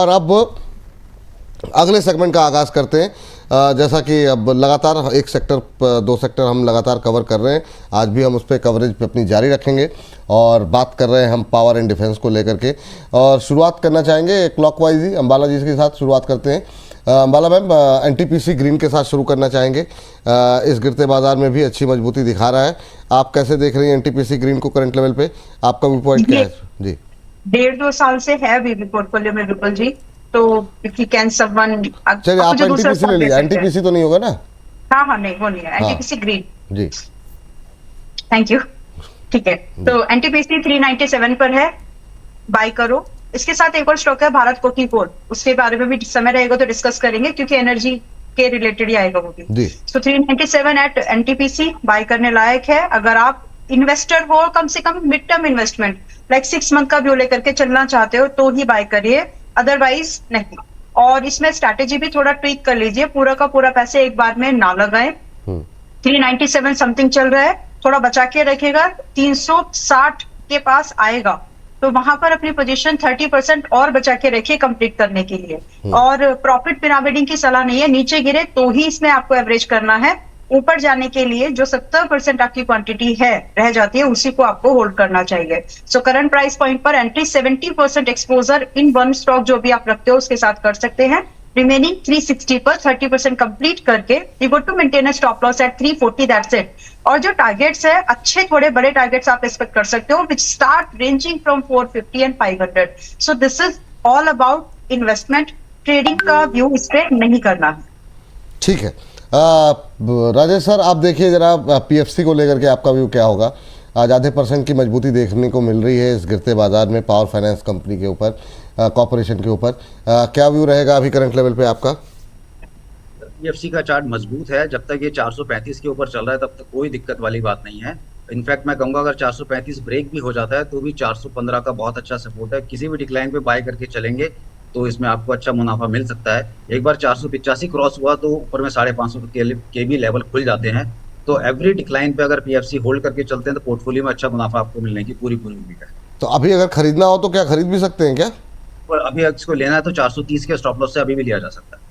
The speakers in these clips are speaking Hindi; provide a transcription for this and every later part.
और अब अगले सेगमेंट का आगाज़ करते हैं। जैसा कि अब लगातार एक सेक्टर दो सेक्टर हम लगातार कवर कर रहे हैं, आज भी हम उस पर कवरेज पे अपनी जारी रखेंगे और बात कर रहे हैं हम पावर एंड डिफेंस को लेकर के। और शुरुआत करना चाहेंगे क्लॉकवाइज ही अंबाला जी के साथ शुरुआत करते हैं। अंबाला मैम, एनटीपीसी ग्रीन के साथ शुरू करना चाहेंगे। इस गिरते बाजार में भी अच्छी मजबूती दिखा रहा है, आप कैसे देख रही हैं एनटीपीसी ग्रीन को करंट लेवल पे? आपका व्यू पॉइंट क्या है जी? 1.5-2 साल से है अभी पोर्टफोलियो में विपुल जी, तो इफ यू कैन समवन। चलिए, आप एनटीपीसी ले लीजिए। एनटीपीसी तो नहीं होगा ना? हाँ, नहीं वो नहीं है, NTPC green ji. Thank you. ठीक है, तो एनटीपीसी 397 पर है, बाय करो। इसके साथ एक और स्टॉक है भारत कोकी कोल, उसके बारे में भी समय रहेगा तो डिस्कस करेंगे, क्योंकि एनर्जी के रिलेटेड ही आएगा वो भी। सो 397 एट एनटीपीसी बाय करने लायक है। अगर आप इन्वेस्टर हो, कम से कम mid term investment like 6 month का व्यू लेकर के चलना चाहते हो तो ही बाय करिए, अदरवाइज नहीं। और इसमें स्ट्रैटेजी भी थोड़ा ट्वीक कर लीजिए, पूरा का पूरा पैसे एक बार में ना लगाएं। 397 समथिंग चल रहा है, थोड़ा बचा के रखेगा, 360 के पास आएगा तो वहां पर अपनी पोजीशन 30% और बचा के रखिए कंप्लीट करने के लिए। और प्रॉफिट पिरामिडिंग की सलाह नहीं है, नीचे गिरे तो ही इसमें आपको एवरेज करना है। ऊपर जाने के लिए जो 70% आपकी क्वांटिटी है रह जाती है, उसी को आपको होल्ड करना चाहिए। सो करंट प्राइस पॉइंट पर entry 70% exposure in one stock जो भी आप रखते हो उसके साथ कर सकते हैं। रिमेनिंग 360 पर 30% कंप्लीट करके you got to maintain a stop loss at 340, that's it. और जो टारगेट्स है, अच्छे थोड़े बड़े टारगेट्स आप एक्सपेक्ट कर सकते हो, which start ranging from 450 and 500। So this is all about investment, trading का व्यू इस पे नहीं करना है। ठीक है। राजेश सर, आप देखिए जरा पीएफसी को लेकर के आपका व्यू क्या होगा? आज आधे % की मजबूती देखने को मिल रही है इस गिरते बाजार में पावर फाइनेंस कंपनी के ऊपर, कॉरपोरेशन के ऊपर। क्या व्यू रहेगा अभी करंट लेवल पे आपका? पीएफसी का चार्ट मजबूत है, जब तक ये 435 के ऊपर चल रहा है तब तक कोई दिक्कत वाली बात नहीं है। इनफैक्ट मैं कहूँगा अगर 435 ब्रेक भी हो जाता है तो भी 415 का बहुत अच्छा सपोर्ट है। किसी भी डिक्लाइन पे बाय करके चलेंगे तो इसमें आपको अच्छा मुनाफा मिल सकता है। एक बार 485 क्रॉस हुआ तो ऊपर में 550 के भी लेवल खुल जाते हैं। तो एवरी डिक्लाइन पे अगर पीएफसी होल्ड करके चलते हैं तो पोर्टफोलियो में अच्छा मुनाफा आपको मिलने की पूरी उम्मीद है। तो अभी अगर खरीदना हो तो क्या खरीद भी सकते हैं क्या? और अभी इसको लेना है तो 430 के स्टॉप लॉस से अभी भी लिया जा सकता है।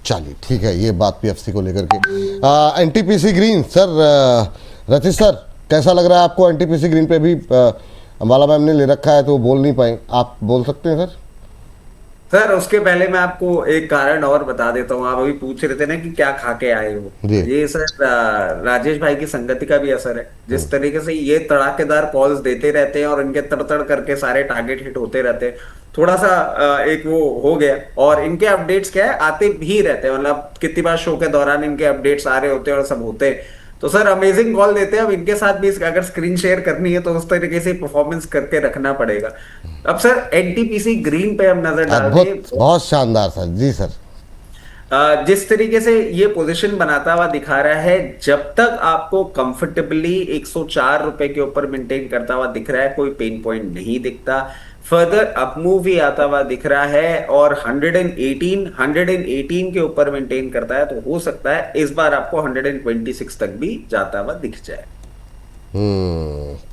चलिए ठीक है, ये बात पीएफसी को लेकर के। एनटीपीसी ग्रीन सर, रचित सर, कैसा लग रहा है आपको? एनटीपीसी ग्रीन पे भी अंबाला मैम ने ले रखा है तो बोल नहीं पाए, आप बोल सकते हैं सर? सर उसके पहले मैं आपको एक कारण और बता देता हूँ। आप अभी पूछ रहे थे ना कि क्या खा के आए हो, ये सर राजेश भाई की संगति का भी असर है। जिस तरीके से ये तड़ाकेदार कॉल्स देते रहते हैं और इनके तड़तड़ करके सारे टारगेट हिट होते रहते हैं, थोड़ा सा एक वो हो गया। और इनके अपडेट्स क्या है, आते भी रहते हैं, मतलब कितनी बार शो के दौरान इनके अपडेट्स आ रहे होते हैं और सब होते हैं। तो सर अमेजिंग कॉल देते हैं। अब इनके साथ भी अगर स्क्रीन शेयर करनी है तो उस तरीके से परफॉर्मेंस करके रखना पड़ेगा। अब सर एनटीपीसी ग्रीन पे हम नजर डालते हैं। बहुत शानदार सर। जी सर, जिस तरीके से ये पोजीशन बनाता हुआ दिखा रहा है, जब तक आपको कंफर्टेबली 104 रुपए के ऊपर मेंटेन करता हुआ दिख रहा है, कोई पेन पॉइंट नहीं दिखता। फर्दर अपमूव ही आता हुआ दिख रहा है और 118 के ऊपर मेंटेन करता है तो हो सकता है इस बार आपको 126 तक भी जाता हुआ दिख जाए।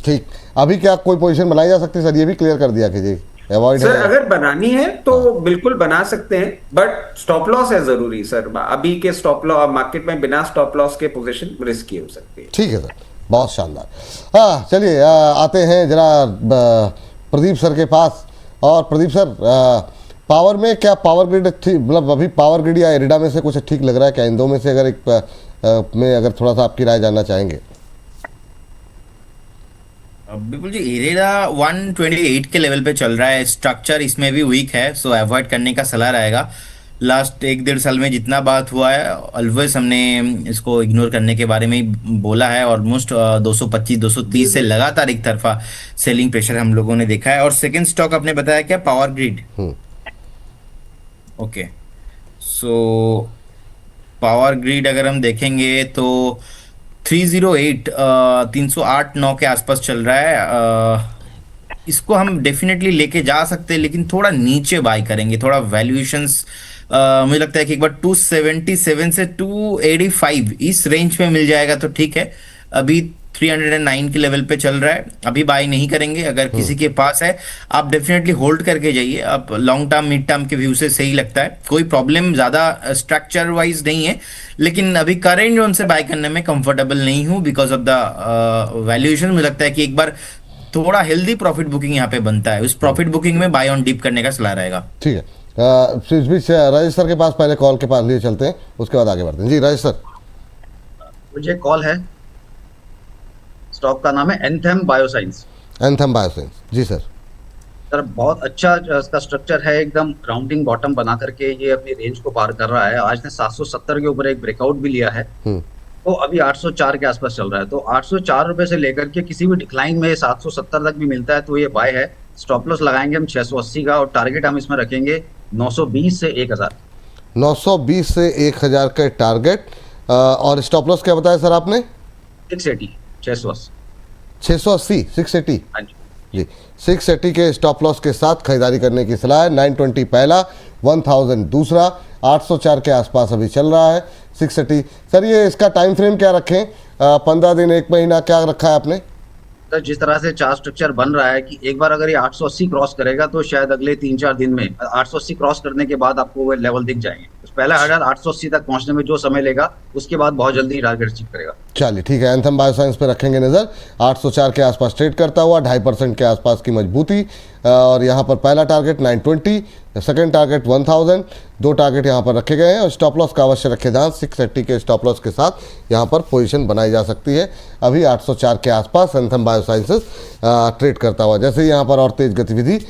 ठीक। अभी क्या कोई पोजीशन बनाई जा सकती है सर? ये भी क्लियर कर दिया कीजिए। अवॉइड सर अगर बनानी है तो बिल्कुल बना सकते हैं, बट स्टॉप लॉस है जरूरी सर। अभी के स्टॉप लॉस मार्केट में बिना स्टॉप लॉस के पोजीशन रिस्की हो सकती है। ठीक है सर, बहुत शानदार। हाँ चलिए, आते हैं जरा प्रदीप सर के पास। और प्रदीप सर, पावर में क्या पावर ग्रिड मतलब अभी पावर ग्रिड या इरिडा में से कुछ ठीक लग रहा है क्या? इन दो में से अगर एक में अगर थोड़ा सा आपकी राय जानना चाहेंगे। बिल्कुल जी, इरेडा 128 के लेवल पे चल रहा है, स्ट्रक्चर इसमें भी वीक है, सो अवॉइड करने का सलाह रहेगा। लास्ट 1-1.5 साल में जितना बात हुआ है ऑलवेज हमने इसको इग्नोर करने के बारे में ही बोला है। ऑलमोस्ट 225-230 से लगातार एक तरफा सेलिंग प्रेशर हम लोगों ने देखा है। और सेकंड स्टॉक आपने बताया क्या? Power grid. Okay, so power grid अगर हम देखेंगे तो 308-9 के आसपास चल रहा है। इसको हम डेफिनेटली लेके जा सकते हैं, लेकिन थोड़ा नीचे बाय करेंगे। थोड़ा वैल्यूएशंस मुझे लगता है कि एक बार 277 से 285 इस रेंज में मिल जाएगा तो ठीक है। अभी 309 के लेवल पे चल रहा है, अभी बाय नहीं करेंगे। अगर किसी के पास है आप डेफिनेटली होल्ड करके जाइए, आप लॉन्ग टर्म मिड टर्म के व्यू से सही लगता है, कोई प्रॉब्लम ज़्यादा स्ट्रक्चर वाइज नहीं है। लेकिन अभी करेंट जोन से बाय करने में कंफर्टेबल नहीं हूँ बिकॉज ऑफ द वैल्यूएशन। मुझे लगता है कि एक बार थोड़ा हेल्दी प्रॉफिट बुकिंग यहाँ पे बनता है, उस प्रॉफिट बुकिंग में बाय ऑन डिप करने का सलाह रहेगा। ठीक है, इस बीच राजेश सर के पास पहले कॉल के पास लिए चलते हैं, उसके बाद आगे बढ़ते हैं। जी राजेश सर। मुझे कॉल है, स्टॉक का नाम है एंथम बायोसाइंस। एंथम बायोसाइंस, जी सर। सर बहुत अच्छा इसका स्ट्रक्चर है, एकदम राउंडिंग बॉटम बना करके ये अपनी रेंज को पार कर रहा है। आज ने 770 के ऊपर एक ब्रेकआउट भी लिया है, तो अभी 804 के आसपास चल रहा है। तो 804 रुपए से लेकर के किसी भी डिक्लाइन में 770 तक भी मिलता है तो ये बाय है। स्टॉप लॉस लगाएंगे हम 680 का, और टारगेट हम इसमें रखेंगे 920 से 1000। 920 से 1000 का टारगेट, और स्टॉप लॉस क्या बताया सर आपने? 680, 680। 680, 680। हाँ जी जी, 680 के स्टॉप लॉस के साथ खरीदारी करने की सलाह है। 920 पहला, 1000 दूसरा, 804 के आसपास अभी चल रहा है 680। सर ये इसका टाइम फ्रेम क्या रखें, 15 दिन, 1 महीना, क्या रखा है आपने? सर जिस तरह से चार्ट स्ट्रक्चर बन रहा है कि एक बार अगर ये 880 क्रॉस करेगा तो शायद अगले 3-4 दिन में 880 क्रॉस करने के बाद आपको वो लेवल दिख जाएंगे। तो पहला हर्डल 880 तक पहुंचने में जो समय लेगा, उसके बाद बहुत जल्दी टारगेट अचीव करेगा। चलिए ठीक है, एंथम बायोसाइंस पे रखेंगे नज़र। 804 के आसपास ट्रेड करता हुआ, 2.5% के आसपास की मजबूती, और यहाँ पर पहला टारगेट 920, सेकेंड टारगेट 1000, 2 टारगेट यहाँ पर रखे गए हैं। और स्टॉप लॉस का अवश्य रखे ध्यान, 680 के स्टॉप लॉस के साथ यहाँ पर पोजीशन बनाई जा सकती है। अभी 804 के आसपास एंथम बायोसाइंसेस ट्रेड करता हुआ। जैसे ही यहाँ पर और तेज गतिविधि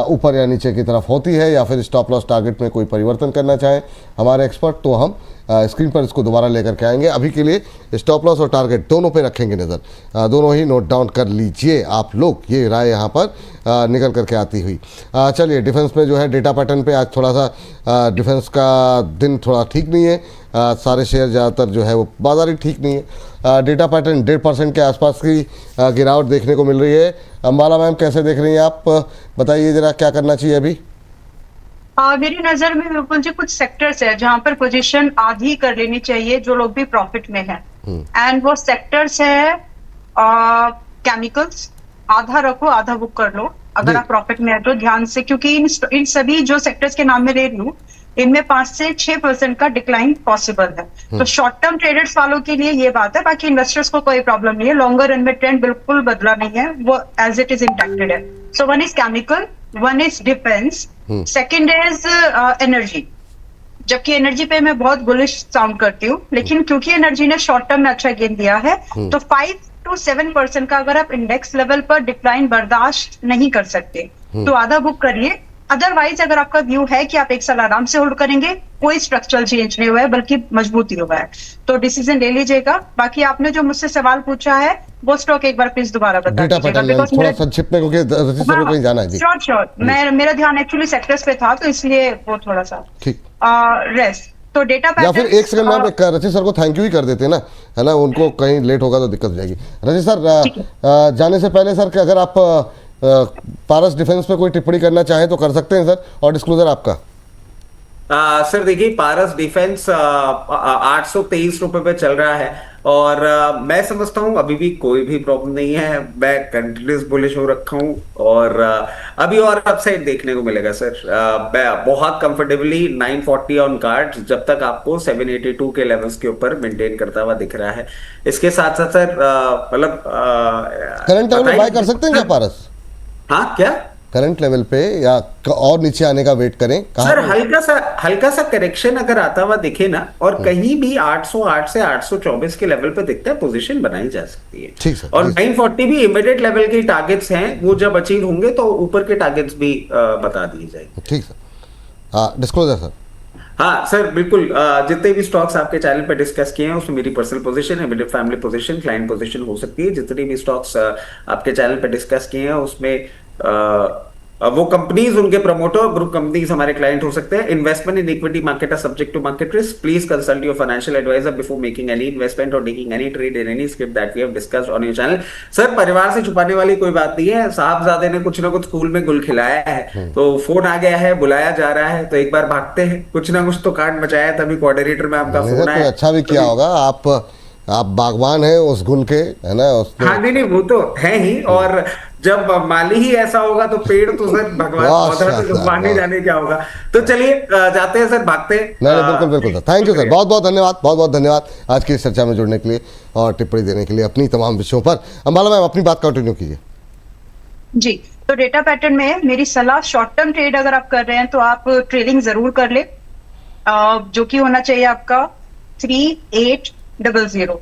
ऊपर या नीचे की तरफ होती है, या फिर स्टॉप लॉस टारगेट में कोई परिवर्तन करना चाहें हमारे एक्सपर्ट, तो हम स्क्रीन पर इसको दोबारा लेकर के आएंगे। अभी के लिए स्टॉप लॉस और टारगेट दोनों पे रखेंगे नज़र, दोनों ही नोट डाउन कर लीजिए आप लोग, ये राय यहाँ पर निकल करके आती हुई। चलिए डिफेंस में जो है डेटा पैटर्न पे आज थोड़ा सा डिफेंस का दिन थोड़ा ठीक नहीं है। सारे शेयर ज़्यादातर जो है वो बाजार ही ठीक नहीं है। डेटा पैटर्न 1.5% के आसपास की गिरावट देखने को मिल रही है। अंबाला मैम कैसे देख रही हैं आप, बताइए ज़रा क्या करना चाहिए अभी? मेरी नजर में बिल्कुल जी कुछ सेक्टर्स है जहां पर पोजीशन आधी कर लेनी चाहिए जो लोग भी प्रॉफिट में है, एंड वो सेक्टर्स है केमिकल्स, आधा रखो आधा बुक कर लो अगर आप प्रॉफिट में है तो ध्यान से, क्योंकि इन सभी जो सेक्टर्स के नाम में ले लूं इनमें 5 से 6% का डिक्लाइन पॉसिबल है। तो शॉर्ट टर्म ट्रेडर्स वालों के लिए ये बात है, बाकी इन्वेस्टर्स को कोई प्रॉब्लम नहीं है। लॉन्गर रन में ट्रेंड बिल्कुल बदला नहीं है, वो एज इट इज इंटैक्टेड है। So one is chemical, one is defence, second is energy. जबकि एनर्जी पे मैं बहुत बुलिश साउंड करती हूँ, लेकिन क्योंकि एनर्जी ने शॉर्ट टर्म में अच्छा गेन दिया है तो 5 to 7% का अगर आप इंडेक्स लेवल पर डिक्लाइन बर्दाश्त नहीं कर सकते तो आधा बुक करिए। अदरवाइज अगर आपका व्यू है कि आप 1 साल आराम से होल्ड करेंगे, कोई स्ट्रक्चरल चेंज नहीं हुआ है बल्कि मजबूती हुआ है, तो डिसीजन ले लीजिएगा। बाकी आपने जो मुझसे सवाल पूछा है वो स्टॉक एक बार प्लीज दोबारा बता दीजिएगा, थोड़ा संक्षिप्त में, क्योंकि रजिस्टर को कहीं जाना है जी। श्योर मेरा ध्यान एक्चुअली सेक्टर्स पे था तो इसलिए वो थोड़ा सा ठीक रेस्ट। तो डेटा या फिर 1 सेकंड में रचित सर को थैंक यू ही कर देते हैं ना, है ना, उनको कहीं लेट होगा तो दिक्कत हो जाएगी। रचित सर जाने से पहले सर कि अगर आप पारस डिफेंस पे कोई टिप्पणी करना चाहें तो कर सकते हैं सर, और डिस्क्लोजर आपका। सर देखिए, पारस डिफेंस 823 रुपए पे चल रहा है, और मैं समझता हूँ अभी भी कोई भी प्रॉब्लम नहीं है। मैं कंटिन्यूस बुलिश हो रखा हूँ, और अभी और अपसाइड देखने को मिलेगा सर। बहुत कंफर्टेबली 940 ऑन कार्ड, जब तक आपको 782 के लेवल्स के ऊपर मेंटेन करता हुआ दिख रहा है। इसके साथ साथ सर मतलब करंट लेवल में बाय कर सकते हैं क्या पारस? हाँ, क्या करंट लेवल पे या और नीचे आने का वेट करें? सर हल्का सा करेक्शन अगर आता हुआ दिखे ना, और कहीं भी 808 से 824 के लेवल पे दिखता है, पोजीशन बनाई जा सकती है। ठीक सर। और 940 भी इमीडिएट लेवल के टारगेट्स हैं, वो जब अचीव होंगे तो ऊपर के टारगेट्स भी बता दिए जाएंगे। ठीक सर। Disclosure sir. हाँ सर बिल्कुल, जितने भी स्टॉक्स आपके चैनल पे डिस्कस किए हैं उसमें मेरी पर्सनल पोजीशन है, मेरी फैमिली पोजीशन, क्लाइंट पोजीशन हो सकती है। जितने भी स्टॉक्स आपके चैनल पे डिस्कस किए हैं उसमें वो कंपनीज, उनके प्रमोटर, ग्रुप कंपनीज हमारे क्लाइंट हो सकते हैं। Investment in equity market are subject to market risk. Please consult your financial advisor before making any investment or taking any trade in any script that we have discussed on your channel. Sir परिवार से छुपाने वाली कोई बात नहीं है, साहबजादे ने कुछ ना कुछ स्कूल में गुल खिलाया है, तो फोन आ गया है, बुलाया जा रहा है, तो एक बार भागते हैं। कुछ ना कुछ तो कांड मचाया, तभी कोऑर्डिनेटर में आपका फोन आया। अच्छा भी किया होगा, आप आप बागवान हैं उस गुल के, है ना, उसमें। हाँ, नहीं वो तो है ही। और जब माली ही ऐसा होगा तो पेड़ तो सर भगवान, पौधा तो भगवान ही जाने क्या होगा। तो चलिए जाते हैं सर, भागते हैं। नहीं बिल्कुल बिल्कुल सर, थैंक यू सर, बहुत बहुत धन्यवाद, बहुत बहुत धन्यवाद आज की इस चर्चा में जुड़ने के लिए और टिप्पणी देने के लिए अपनी तमाम विषयों पर। अंबाला मैम अपनी बात कंटिन्यू कीजिए। जी, तो डेटा पैटर्न में मेरी सलाह, शॉर्ट टर्म ट्रेड अगर आप कर रहे हैं तो आप ट्रेलिंग जरूर कर ले, जो कि होना चाहिए आपका 3800।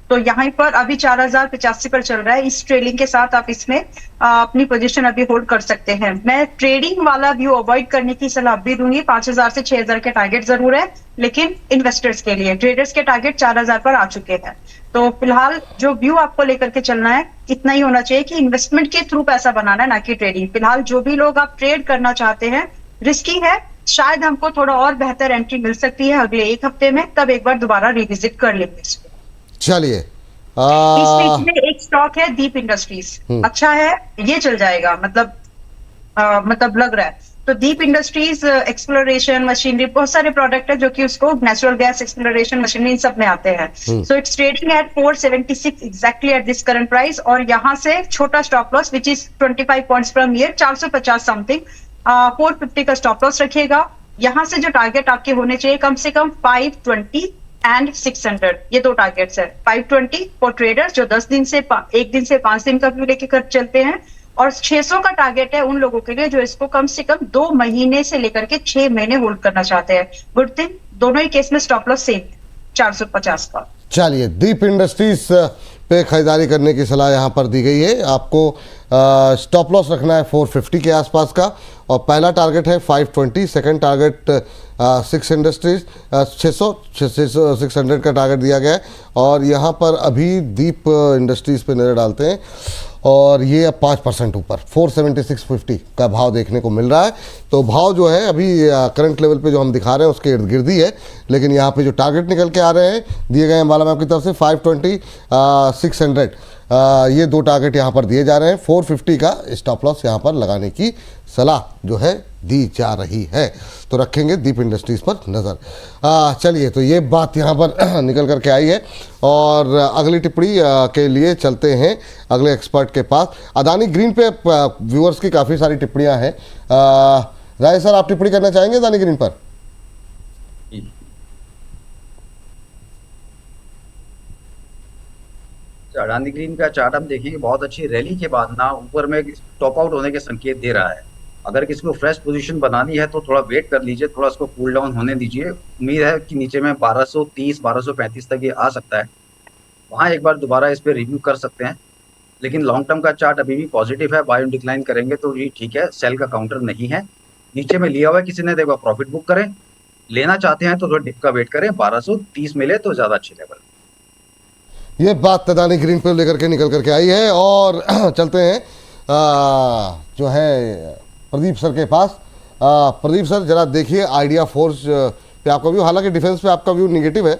तो यहाँ पर अभी 4085 पर चल रहा है। इस ट्रेलिंग के साथ आप इसमें अपनी पोजीशन अभी होल्ड कर सकते हैं। मैं ट्रेडिंग वाला व्यू अवॉइड करने की सलाह भी दूंगी। 5000 से 6000 के टारगेट जरूर है, लेकिन इन्वेस्टर्स के लिए, ट्रेडर्स के टारगेट 4000 पर आ चुके हैं। तो फिलहाल जो व्यू आपको लेकर के चलना है इतना ही होना चाहिए कि इन्वेस्टमेंट के थ्रू पैसा बनाना है, ना कि ट्रेडिंग। फिलहाल जो भी लोग आप ट्रेड करना चाहते हैं, रिस्की है, शायद हमको थोड़ा और बेहतर एंट्री मिल सकती है अगले एक हफ्ते में, तब एक बार दोबारा रिविजिट कर लेंगे इसको। चलिए इस बीच में एक स्टॉक है दीप इंडस्ट्रीज, अच्छा है, ये चल जाएगा, मतलब लग रहा है। तो दीप इंडस्ट्रीज एक्सप्लोरेशन मशीनरी, बहुत सारे प्रोडक्ट है जो कि उसको natural gas exploration machinery in सब में आते हैं। So it's trading at 476 exactly at this current price, और यहाँ से छोटा stop loss which is 25 points from year, 450 something, 450 का स्टॉप लॉस रखिएगा। यहाँ से जो टारगेट आपके होने चाहिए कम से कम 520 एंड 600, ये दो टारगेट्स है। 520 फॉर ट्रेडर्स जो 10 दिन से 1 दिन से 5 दिन का व्यू लेके कर चलते हैं, और 600 का टारगेट है उन लोगों के लिए जो इसको कम से कम 2 महीने से लेकर के 6 महीने होल्ड करना चाहते हैं। गुड थिंग, दोनों ही केस में स्टॉप लॉस सेम 450 का। चलिए, दीप इंडस्ट्रीज पे खरीदारी करने की सलाह यहाँ पर दी गई है। आपको स्टॉप लॉस रखना है 450 के आसपास का, और पहला टारगेट है 520, सेकंड टारगेट 600 का टारगेट दिया गया है। और यहाँ पर अभी दीप इंडस्ट्रीज पे नज़र डालते हैं, और ये अब 5% ऊपर 476.50 का भाव देखने को मिल रहा है। तो भाव जो है अभी करंट लेवल पे जो हम दिखा रहे हैं उसके इर्द गिर्द ही है, लेकिन यहाँ पे जो टारगेट निकल के आ रहे हैं दिए गए हैं अंबाला मैम की तरफ से 520, 600, ये दो टारगेट यहाँ पर दिए जा रहे हैं। 450 का स्टॉप लॉस यहाँ पर लगाने की सलाह जो है दी जा रही है। तो रखेंगे दीप इंडस्ट्रीज पर नज़र। चलिए, तो ये बात यहाँ पर निकल कर के आई है, और अगली टिप्पणी के लिए चलते हैं अगले एक्सपर्ट के पास। अदानी ग्रीन पे व्यूअर्स की काफ़ी सारी टिप्पणियाँ हैं। राय सर, आप टिप्पणी करना चाहेंगे अदानी ग्रीन पर? अडानी ग्रीन का चार्ट हम देखेंगे, बहुत अच्छी रैली के बाद ना ऊपर में टॉप आउट होने के संकेत दे रहा है। अगर किसी को फ्रेश पोजीशन बनानी है तो थोड़ा वेट कर लीजिए, थोड़ा इसको कूल डाउन होने दीजिए। उम्मीद है कि नीचे में 1230 1235 तक ये आ सकता है, वहाँ एक बार दोबारा इस पर रिव्यू कर सकते हैं। लेकिन लॉन्ग टर्म का चार्ट अभी भी पॉजिटिव है, बाय डिक्लाइन करेंगे तो ये ठीक है, सेल का काउंटर नहीं है। नीचे में लिया हुआ है किसी ने, देखो प्रॉफिट बुक करें, लेना चाहते हैं तो थोड़ा डिप का वेट करें, 1230 मिले तो ज़्यादा अच्छी लेवल। ये बात अदानी ग्रीन पे लेकर के निकल करके आई है, और चलते हैं जो है प्रदीप सर के पास। प्रदीप सर, जरा देखिए आइडिया फोर्स पे आपका व्यू, हालांकि डिफेंस पे आपका व्यू निगेटिव है,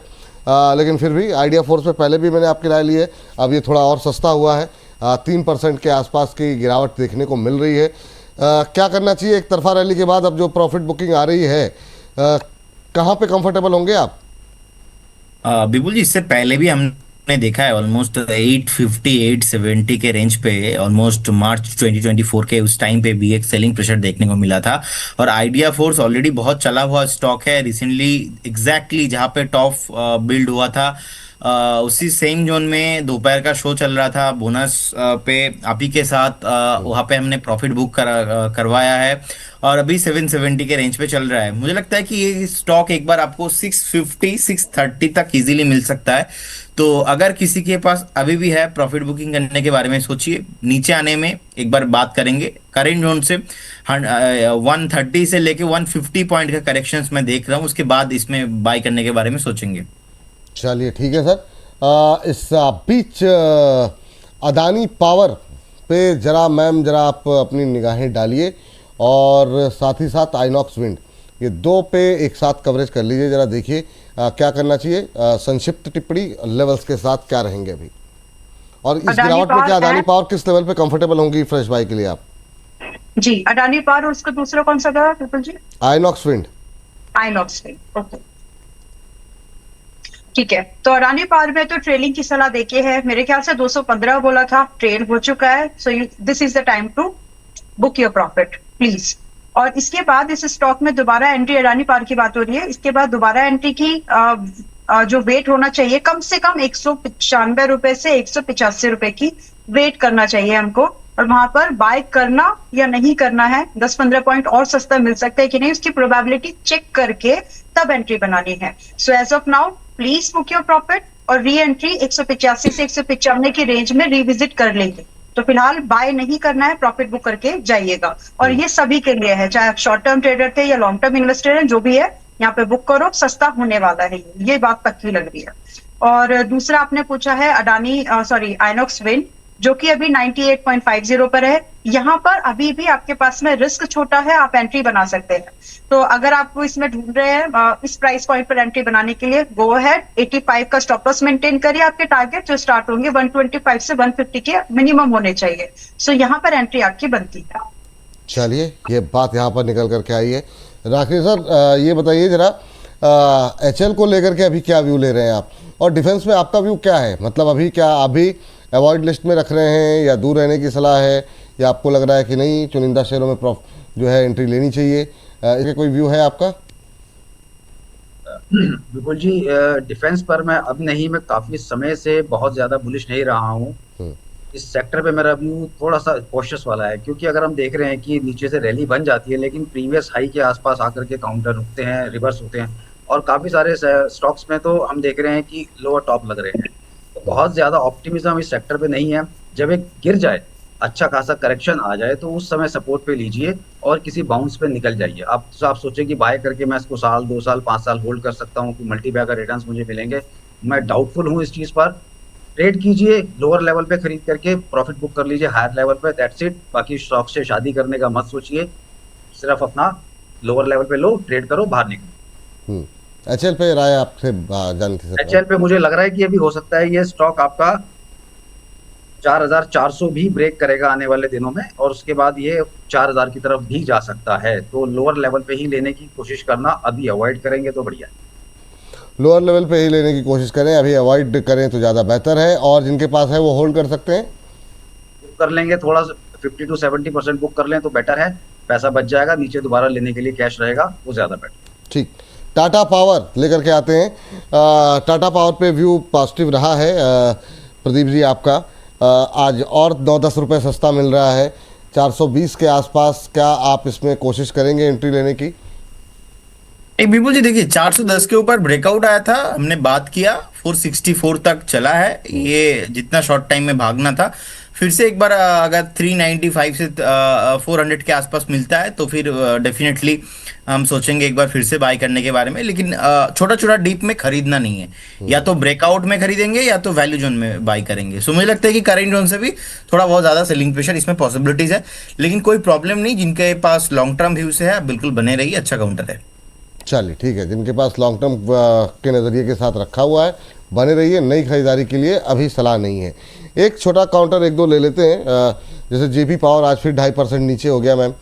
लेकिन फिर भी आइडिया फोर्स पे पहले भी मैंने आपकी राय ली है, अब ये थोड़ा और सस्ता हुआ है, 3% के आसपास की गिरावट देखने को मिल रही है। क्या करना चाहिए एक तरफा रैली के बाद? अब जो प्रॉफिट बुकिंग आ रही है, कहाँ पे कंफर्टेबल होंगे आप? बिल्कुल जी, इससे पहले भी हमने देखा है ऑलमोस्ट 850 870 के रेंज पे, ऑलमोस्ट मार्च 2024 के उस टाइम पे भी एक सेलिंग प्रेशर देखने को मिला था। और आइडिया फोर्स ऑलरेडी बहुत चला हुआ स्टॉक है, रिसेंटली एग्जैक्टली जहाँ पे टॉप बिल्ड हुआ था उसी सेम जोन में दोपहर का शो चल रहा था, बोनस पे आप ही के साथ वहाँ पे हमने प्रॉफिट बुक करवाया है, और अभी 770 के रेंज पे चल रहा है। मुझे लगता है कि ये स्टॉक एक बार आपको 650 630 तक इजीली मिल सकता है। तो अगर किसी के पास अभी भी है, प्रॉफिट बुकिंग करने के बारे में सोचिए। नीचे आने में एक बार बात करेंगे, करेंट जोन से 130 से लेके 150 पॉइंट का करेक्शंस मैं देख रहा हूँ, उसके बाद इसमें बाय करने के बारे में सोचेंगे। चलिए ठीक है सर। इस बीच अदानी पावर पे जरा आप अपनी निगाहें डालिए, और साथ ही साथ आइनॉक्स विंड, ये दो पे एक साथ कवरेज कर लीजिए। जरा देखिए क्या करना चाहिए, संक्षिप्त टिप्पणी लेवल्स के साथ क्या रहेंगे अभी, और इस गिरावट में क्या अदानी पावर किस लेवल पे कंफर्टेबल होंगी फ्रेश बाय के लिए आप? जी, अडानी पावर, और उसका दूसरा कौन सा था ट्रिपल जी? INOX wind. INOX wind, okay. ठीक है, तो अडानी पावर में तो ट्रेलिंग की सलाह देके है, मेरे ख्याल से 215 बोला था, ट्रेड हो चुका है, so this is the time to book your profit please. और इसके बाद इस स्टॉक में दोबारा एंट्री, अडानी पावर की बात हो रही है, इसके बाद दोबारा एंट्री की जो वेट होना चाहिए कम से कम 195 रुपए से 185 रुपए की वेट करना चाहिए हमको, और वहां पर बाय करना या नहीं करना है, 10-15 पॉइंट और सस्ता मिल सकता है कि नहीं, उसकी प्रोबेबिलिटी चेक करके तब एंट्री बनानी है। So as of now please book your profit, और री एंट्री 185 से 195 की रेंज में रिविजिट कर लेंगे। तो फिलहाल बाय नहीं करना है, प्रॉफिट बुक करके जाइएगा, और ये सभी के लिए है, चाहे आप शॉर्ट टर्म ट्रेडर थे या लॉन्ग टर्म इन्वेस्टर हैं, जो भी है यहाँ पे बुक करो, सस्ता होने वाला है, ये बात पक्की लग रही है। और दूसरा आपने पूछा है अडानी आइनॉक्स विंड, जो कि अभी 98.50 पर है, यहाँ पर अभी भी आपके पास में रिस्क छोटा है, आप एंट्री बना सकते हैं। तो अगर आप इसमें ढूंढ रहे हैं इस प्राइस पॉइंट पर एंट्री बनाने के लिए, गो अहेड, 85 का स्टॉप लॉस मेंटेन करिए, आपके टारगेट जो स्टार्ट होंगे 125 से 150 के मिनिमम होने चाहिए। सो यहाँ पर एंट्री आपकी बनती है। चलिए, ये बात यहाँ पर निकल करके आई है। राकेश सर, ये बताइए जरा, HL को लेकर के अभी क्या व्यू ले रहे हैं आप, और डिफेंस में आपका व्यू क्या है? मतलब अभी क्या अभी अवॉइड लिस्ट में रख रहे हैं या दूर रहने की सलाह है, या आपको लग रहा है कि नहीं चुनिंदा शेयरों में जो है एंट्री लेनी चाहिए? इसका कोई व्यू है आपका? बिल्कुल जी, डिफेंस पर मैं अब नहीं, मैं काफी समय से बहुत ज्यादा बुलिश नहीं रहा हूँ। इस सेक्टर पे मेरा व्यू थोड़ा सा कॉशियस वाला है, क्योंकि अगर हम देख रहे हैं कि नीचे से रैली बन जाती है, लेकिन प्रीवियस हाई के आसपास आकर के काउंटर रुकते हैं, रिवर्स होते हैं, और काफी सारे स्टॉक्स में तो हम देख रहे हैं कि लोअर टॉप लग रहे हैं। तो बहुत ज्यादा ऑप्टिमिज्म इस सेक्टर पे नहीं है। जब एक गिर जाए, अच्छा खासा करेक्शन आ जाए, तो उस समय सपोर्ट पे लीजिए और किसी बाउंस पे निकल जाइए। आप सोचें कि बाय करके मैं इसको साल 2 साल 5 साल होल्ड कर सकता हूँ कि मल्टीबैगर रिटर्न्स मुझे मिलेंगे, मैं डाउटफुल हूँ इस चीज पर। ट्रेड कीजिए, लोअर लेवल पे खरीद करके प्रॉफिट बुक कर लीजिए हायर लेवल पे, दैट्स इट। बाकी स्टॉक से शादी करने का मत सोचिए, सिर्फ अपना लोअर लेवल पे लो, ट्रेड करो, बाहर निकलो। HL पे राय आपसे जाननी थी सर। HL पे मुझे लग रहा है कि अभी हो सकता है ये स्टॉक आपका 4400 भी ब्रेक करेगा आने वाले दिनों में, और उसके बाद ये 4000 की तरफ भी जा सकता है। तो लोअर लेवल पे ही लेने की कोशिश करना, अभी अवॉइड करेंगे तो बढ़िया है। लोअर लेवल पे ही लेने की कोशिश करें, अभी अवॉइड करें तो ज़्यादा बेहतर है, और जिनके पास है वो होल्ड कर सकते हैं, बुक कर लेंगे, थोड़ा 50 to 70% बुक कर लें तो बेटर है, पैसा बच जाएगा, नीचे दोबारा लेने के लिए कैश रहेगा, वो ज़्यादा बेटर। ठीक। टाटा पावर लेकर के आते हैं। टाटा पावर पे व्यू पॉजिटिव रहा है प्रदीप जी आपका, आज और 9-10 रुपये सस्ता मिल रहा है, 420 के आसपास। क्या आप इसमें कोशिश करेंगे एंट्री लेने की? बिल्कुल जी, देखिए 410 के ऊपर ब्रेकआउट आया था, हमने बात किया, 464 तक चला है, ये जितना शॉर्ट टाइम में भागना था। फिर से एक बार अगर 395 से 400 के आसपास मिलता है तो फिर डेफिनेटली हम सोचेंगे एक बार फिर से बाय करने के बारे में, लेकिन छोटा छोटा डीप में खरीदना नहीं है, या तो ब्रेकआउट में खरीदेंगे या तो वैल्यू जोन में बाय करेंगे। सो मुझे लगता है कि करेंट जोन से भी थोड़ा बहुत ज़्यादा सेलिंग प्रेशर इसमें पॉसिबिलिटीज है, लेकिन कोई प्रॉब्लम नहीं, जिनके पास लॉन्ग टर्म व्यू से है बिल्कुल बने रहिए, अच्छा काउंटर है। चलिए ठीक है, जिनके पास लॉन्ग टर्म के नज़रिए के साथ रखा हुआ है बने रहिए, नई खरीदारी के लिए अभी सलाह नहीं है। एक छोटा काउंटर 1-2 ले लेते हैं, जैसे जेपी पावर आज फिर 2.5% नीचे हो गया मैम।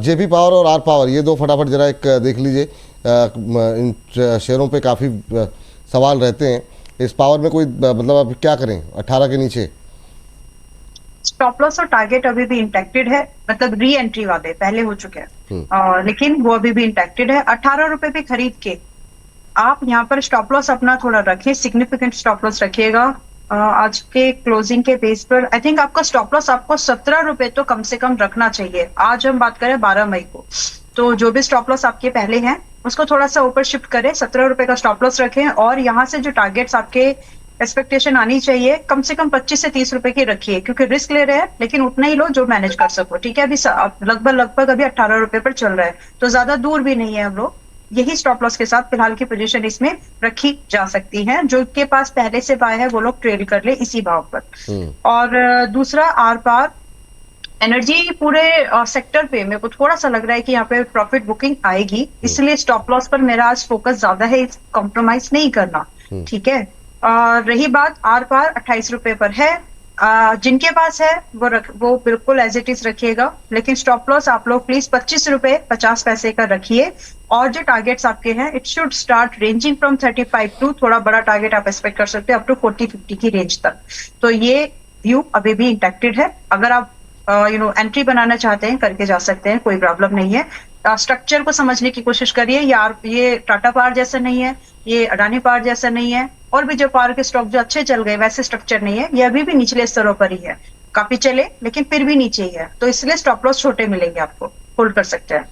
जेपी पावर और आर पावर, ये दो फटाफट जरा एक देख लीजिए, इन शेयरों पे काफ़ी सवाल रहते हैं। इस पावर में कोई मतलब अब क्या करें 18 के नीचे? स्टॉप लॉस और टारगेट अभी भी इंटैक्टेड है, मतलब री एंट्री वाले पहले हो चुके हैं, लेकिन वो अभी भी इंटैक्टेड है। 18 रुपए पे खरीद के आप यहाँ पर स्टॉप लॉस अपना थोड़ा रखिए, सिग्निफिकेंट स्टॉप लॉस रखिएगा। आज के क्लोजिंग के बेस पर आई थिंक आपका स्टॉप लॉस आपको 17 रुपए तो कम से कम रखना चाहिए। आज हम बात करें 12 मई को, तो जो भी स्टॉप लॉस आपके पहले हैं उसको थोड़ा सा ऊपर शिफ्ट करें, 17 रुपए का स्टॉप लॉस रखें, और यहाँ से जो टारगेट्स आपके एक्सपेक्टेशन आनी चाहिए कम से कम 25 से 30 रुपए की रखिए, क्योंकि रिस्क ले रहे हैं लेकिन उतना ही लो जो मैनेज कर सको। ठीक है, अभी लगभग अभी 18 रुपए पर चल रहा है, तो ज्यादा दूर भी नहीं है हम लोग। यही स्टॉप लॉस के साथ फिलहाल की पोजीशन इसमें रखी जा सकती है। जो के पास पहले से बाय है वो लोग ट्रेड कर ले इसी भाव पर। और दूसरा आर पार एनर्जी पूरे सेक्टर पे मेरे को थोड़ा सा लग रहा है कि यहाँ पे प्रॉफिट बुकिंग आएगी, इसलिए स्टॉप लॉस पर मेरा आज फोकस ज्यादा है, कॉम्प्रोमाइज नहीं करना। ठीक है, और रही बात आर पार 28 रुपए पर है, जिनके पास है वो बिल्कुल एज इट इज रखिएगा, लेकिन स्टॉप लॉस आप लोग प्लीज 25 रुपए 50 पैसे का रखिए। और जो टारगेट्स आपके हैं it should start ranging from 35 to थोड़ा बड़ा टारगेट आप एक्सपेक्ट कर सकते हैं अप टू 40-50 की रेंज तक। तो ये व्यू अभी भी इंटैक्टेड है। अगर आप एंट्री बनाना चाहते हैं करके जा सकते हैं, कोई प्रॉब्लम नहीं है। स्ट्रक्चर को समझने की कोशिश करिए यार, ये टाटा पावर जैसा नहीं है, ये अडानी पावर जैसा नहीं है, और भी जो पावर के स्टॉक जो अच्छे चल गए वैसे स्ट्रक्चर नहीं है, ये अभी भी निचले स्तरों पर ही है, काफी चले लेकिन फिर भी नीचे ही है, तो इसलिए स्टॉप लॉस छोटे मिलेंगे, आपको होल्ड कर सकते हैं।